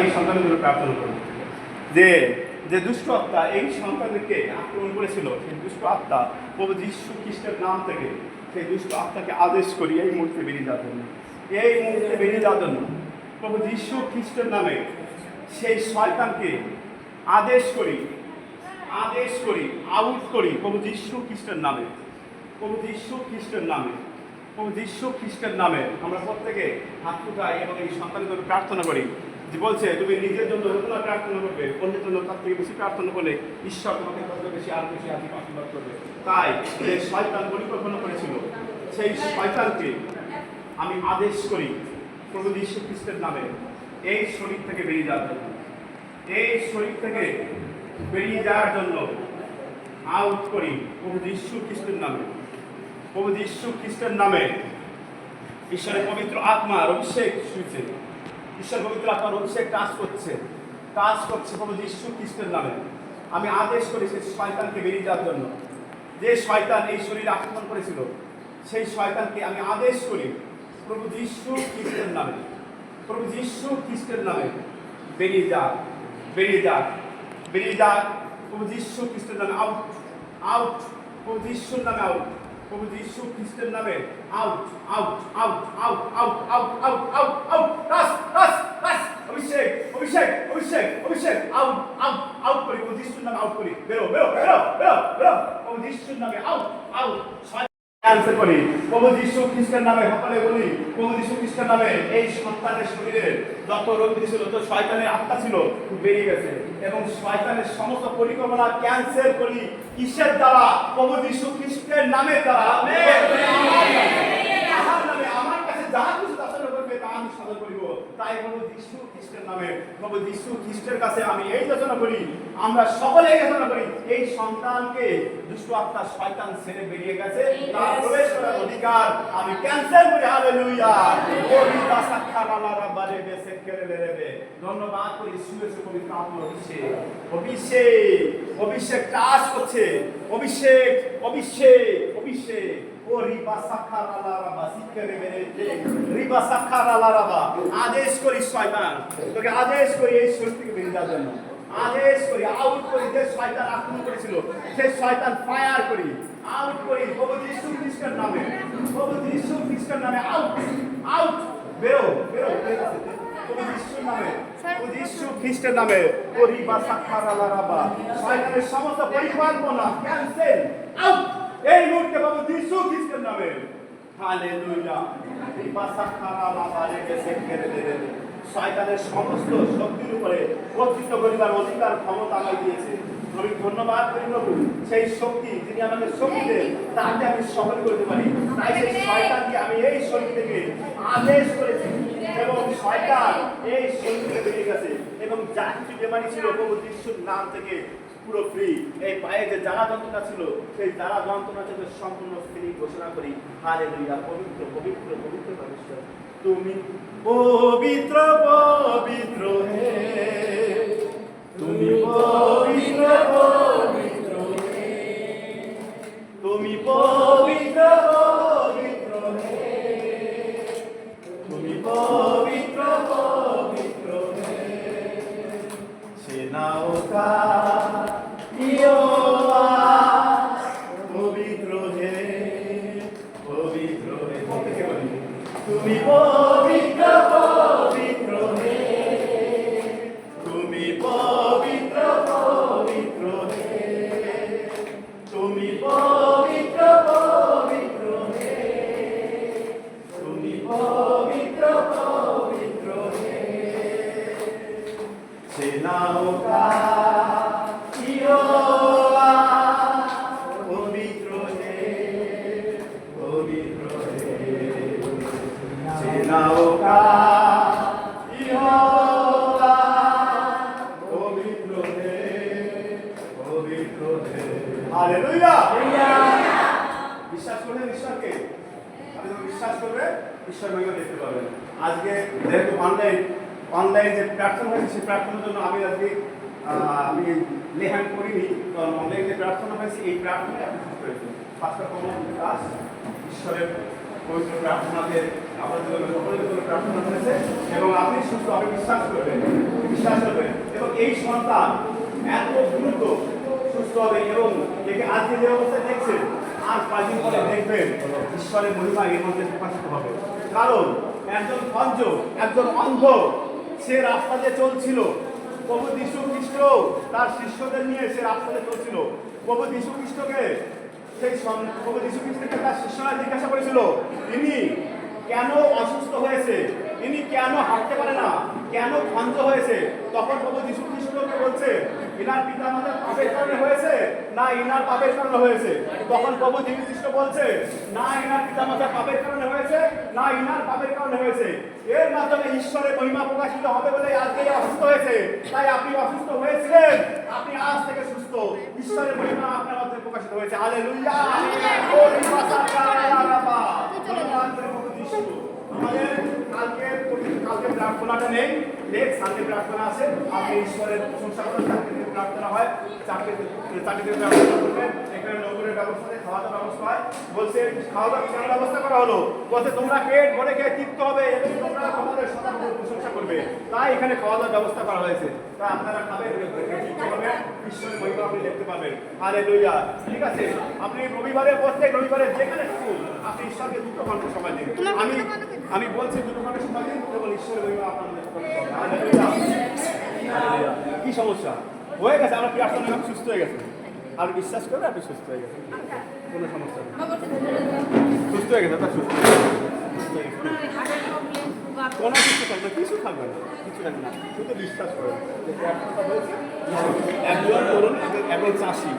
এই সন্তানগুলো প্রার্থনা করব যে যে দুষ্ট আত্মা এই সন্তানদেরকে আক্রমণ করেছিল, সেই দুষ্ট আত্মা প্রভু যীশু খ্রিস্টের নাম থেকে সেই দুষ্ট আত্মাকে আদেশ করি এই মুহূর্তে বেরিয়ে যাওয়ার জন্য, এই মুহূর্তে বেরিয়ে যাওয়ার জন্য প্রভু যীশু খ্রিস্টের নামে সেই শয়তানকে আদেশ করি আউট করি প্রভু যীশু খ্রিস্টের নামে, প্রভু যীশু খ্রিস্টের নামে, প্রভু যীশু খ্রিস্টের নামে আমরা প্রত্যেকে হাত উঠাই এবং এই সন্তানের জন্য প্রার্থনা করি। যে বলছে তুমি নিজের জন্য যতটা প্রার্থনা করবে, অন্যের জন্য তার থেকে বেশি প্রার্থনা করলে ঈশ্বর তোমাকে তত বেশি আরো বেশি আশীর্বাদ করবে। তাই যে শয়তান পরিকল্পনা করেছিল সেই শয়তানকে আমি আদেশ করি প্রভু যীশু খ্রিস্টের নামে এই শরীর থেকে বেরিয়ে যাওয়ার জন্য, এই শরীর থেকে বেরিয়ে যাওয়ার জন্য আউট করি প্রভু যীশু খ্রিস্টের নামে, প্রভু যীশু খ্রিস্টের নামে। ঈশ্বরের পবিত্র আত্মার অভিষেক শুয়েছে, ঈশ্বর পবিত্র আত্মার অভিষেক কাজ করছে প্রভু যীশু খ্রিস্টের নামে। আমি আদেশ করি সেই শয়তানকে বেরিয়ে যাওয়ার জন্য, যে শয়তান এই শরীরে আক্রমণ করেছিল সেই শয়তানকে আমি আদেশ করি প্রভু যীশু খ্রিস্টের নামে, প্রভু যীশু খ্রিস্টের নামে বেরিয়ে যাক প্রভু যীশু খ্রিস্টের নামে আউট প্রভু যীশুর নামে আউট, প্রভু যীশু খ্রিস্টের নামে আউট অভিষেক আউট করি প্রভু যীশুর নামে, আউট করি, বেরো প্রভু যীশুর নামে আউট ক্যান্সেল করি প্রভু যীশু খ্রিস্টের নামে। সকলে বলি প্রভু যীশু খ্রিস্টের নামে এই সন্তানের শরীরে যত রোগ ছিল, যত শয়তানের আত্মা ছিল বেরিয়ে গেছে এবং শয়তানের সমস্ত পরিকল্পনা ক্যান্সেল করি কিসের দ্বারা? প্রভু যীশু খ্রিস্টের নামের দ্বারা। আমার কাছে যা কিছু যাচনা করবে তা আমি সাধন করিব। তাই প্রভু যীশু খ্রিস্টের নামে, প্রভু যীশু খ্রিস্টের কাছে আমি এই যাচনা করি, আমরা সকলে এই যাচনা করি, এই সন্তানকে দুষ্ট আত্মা শয়তান ছেড়ে বেরিয়ে গেছে, তার প্রবেশ করার অধিকার আমি ক্যান্সেল করি। হালেলুয়া। ধন্যবাদ করি শুয়েছে পবিত্র আত্মার অভিষেক কাজ করছে, অভিষেক ও আদেশ করি শয়তান, তোকে আদেশ করি এই শরীর থেকে বেরিয়ে যাওয়ার জন্য, আদেশ করি আউট করি। যে শয়তান আক্রমণ করেছিল সেই শয়তান ফায়ার করি, আউট করি প্রভু যীশু খ্রিস্টের নামে, প্রভু যীশু খ্রিস্টের নামে আউট বেরো প্রভু যীশুর নামে, প্রভু যীশু খ্রিস্টের নামে। শয়তানের সমস্ত পরিকল্পনা ক্যান্সেল আউট এই মুহূর্তে প্রভু যীশু খ্রিস্টের নামে। হালেলুয়া। শয়তানের সমস্ত শক্তির উপরে কর্তৃত্ব করিবার অধিকার ক্ষমতা আমায় দিয়েছে। আমি ধন্যবাদ করি প্রভু, সেই শক্তি যিনি আমাদের শক্তি দেন তাকে আমি সফল করতে পারি। তাই সেই শয়তানকে আমি এই শরীর থেকে আদেশ করেছি এবং শয়তান এই শরীর থেকে বেরিয়ে গেছে এবং যা কিছু বেমারি ছিল প্রভু যীশুর নাম থেকে পুরো ফ্রি। এই পায়ে যে জ্বালা যন্ত্রণা ছিল সেই জ্বালা যন্ত্রণা থেকে সম্পূর্ণ ফ্রি ঘোষণা করি। হালেলুয়া। পবিত্র পবিত্র তুমি পবিত্র হে, তুমি পবিত্র হে, তুমি পবিত্র হে, তুমি পবিত্র হে। সেনাওকা পবিত্র হে, তুমি পবিত্র হে, তুমি পবিত্র হে, তুমি পবিত্র হে, তুমি পবিত্র হে। সেনাওকা পবিত্র হে, সেনাওকা হালেলুয়া। বিশ্বাস করবেন ঈশ্বরকে, আপনি যখন বিশ্বাস করবেন ঈশ্বর মহিমা দেখতে পাবেন। আজকে যেহেতু অনলাইন যে প্রার্থনা হয়েছে সেই প্রার্থনার জন্য আমি আজকে আমি লেহান করিনি, কারণ অনলাইন যে প্রার্থনা হয়েছে এই প্রার্থনায় আপনি সুস্থ হয়েছেন। পাঁচটা কমন দাস ঈশ্বরের পবিত্র প্রার্থনাতে আমাদের জন্য সকলের জন্য প্রার্থনা করেছে এবং আপনি সুস্থ, আমি বিশ্বাস করবেন এই সন্তান এত দ্রুত সুস্থ হবে এবং একে আজকে যে অবস্থায় দেখছেন আর কয়েকদিন পরে দেখবেন ঈশ্বরের মহিমা এর মধ্যে প্রকাশিত হবে। কারণ একজন অন্ধ, একজন অন্ধ, সে রাস্তা দিয়ে চলছিল, প্রভু যীশু খ্রিস্ট তার শিষ্যদের নিয়ে সে রাস্তা দিয়ে চলছিল। প্রভু যীশু খ্রিস্টকে প্রভু যীশু খ্রিস্টকে তার শিষ্যরা জিজ্ঞাসা করেছিল, তিনি কেন অসুস্থ হয়েছে, তিনি কেন হাঁটতে পারে না, কেন খঞ্জ হয়েছে? তখন প্রভু যীশু খ্রিস্টকে বলছে, ইনার পিতা মাতার পাপের কারণে হয়েছে না ইনার পাপের কারণে হয়েছে? তখন প্রভু যীশু খ্রিস্ট বলছে, না ইনার পিতা মাতার পাপের কারণে হয়েছে না ইনার পাপের কারণে হয়েছে। এর মাধ্যমে ঈশ্বরের মহিমা প্রকাশিত হবে বলে আজকে অসুস্থ হয়েছে। তাই আপনি অসুস্থ হয়েছিলেন, আপনি আজ থেকে সুস্থ। ঈশ্বরের মহিমা আপনার মধ্যে প্রকাশিত হয়েছে। হালেলুয়া। আমাদের কালকে প্রার্থনাটা নেই, নেক্সট সানডে প্রার্থনা আছে। আপনি ঈশ্বরের প্রশংসা করেন, চাকরিতে প্রার্থনা হয়, চাকরিতে প্রার্থনা করবেন। এখানে নগরের ব্যবস্থা নেই, খাওয়া দাওয়ার ব্যবস্থা হয়। বলছে খাওয়া দাওয়ার কেন ব্যবস্থা করা হলো? বলছে তোমরা পেট ভরে খেয়ে তৃপ্ত হবে এবং তোমরা তোমাদের সন্তানদের প্রশংসা করবে। তাই এখানে খাওয়া দাওয়ার ব্যবস্থা করা হয়েছে। তাই আপনারা খাবেন, তৃপ্ত হবে, ঈশ্বরের মহিমা আপনি দেখতে পাবেন। হালেলুয়া। ঠিক আছে, আপনি রবিবারে, প্রত্যেক রবিবারে যেখানে থাকুন আপনি ঈশ্বরকে দুটো ঘন্টা সময় দিন। আমি বলছি দুটো ঘন্টা সময় দিন এবং ঈশ্বরের মহিমা আপনার মধ্যে প্রকাশ হবে। হালেলুয়া। হালেলুয়া। কি সমস্যা হয়ে গেছে? আমরা প্রার্থনা আমি সুস্থ হয়ে গেছে। আর বিশ্বাস করে আপনি সুস্থ হয়ে গেছেন, কোনো সমস্যা নেই। সুস্থ হয়ে গেছে, আপনার সুস্থ হয়ে গেছে। কোনো কিছু থাকবে, কিছু থাকবে না, কিছু থাকবে না, শুধু বিশ্বাস করেন। একজন করুন, একজন চাষি